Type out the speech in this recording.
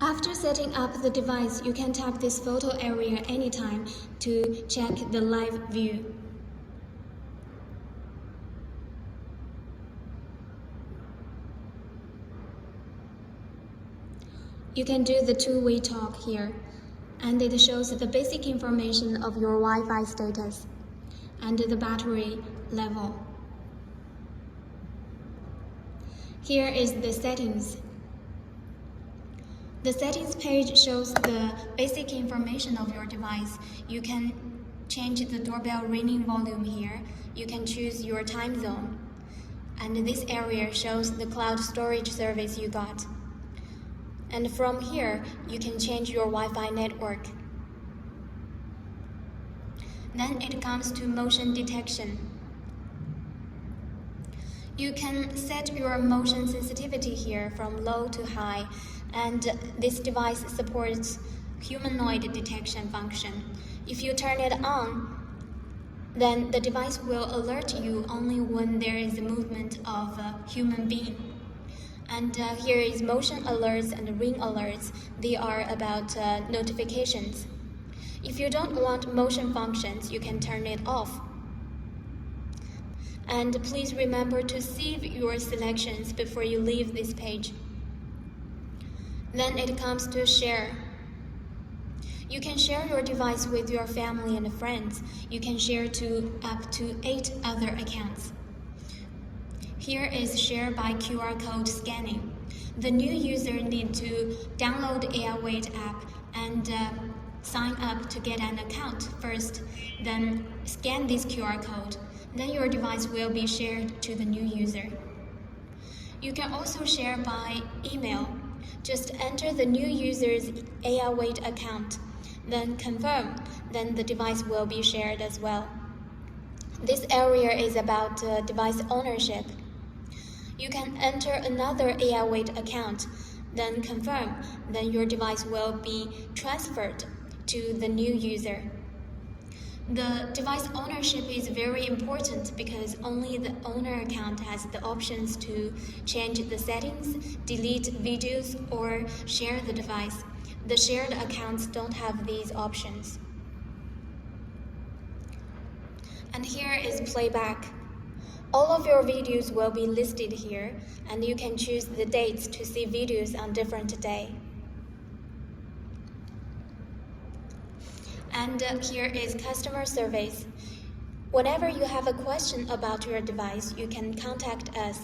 After setting up the device, you can tap this photo area anytime to check the live view. You can do the two-way talk here, and it shows the basic information of your Wi-Fi status and the battery level. Here is the settings. The settings page shows the basic information of your device. You can change the doorbell ringing volume here. You can choose your time zone. And this area shows the cloud storage service you got. And from here, you can change your Wi-Fi network. Then it comes to motion detection. You can set your motion sensitivity here from low to high, and this device supports humanoid detection function. If you turn it on, then the device will alert you only when there is a movement of a human being. And here is motion alerts and ring alerts. They are about notifications. If you don't want motion functions, you can turn it off. And please remember to save your selections before you leave this page. Then it comes to share. You can share your device with your family and friends. You can share to up to 8 other accounts. Here is share by QR code scanning. The new user needs to download Aiwit app and sign up to get an account first, then scan this QR code. Then your device will be shared to the new user. You can also share by email. Just enter the new user's Aiwit account, then confirm, then the device will be shared as well. This area is about device ownership. You can enter another Aiwit account, then confirm, then your device will be transferred to the new user. The device ownership is very important because only the owner account has the options to change the settings, delete videos, or share the device. The shared accounts don't have these options. And here is playback. All of your videos will be listed here, and you can choose the dates to see videos on different days. And here is customer service. Whenever you have a question about your device, you can contact us.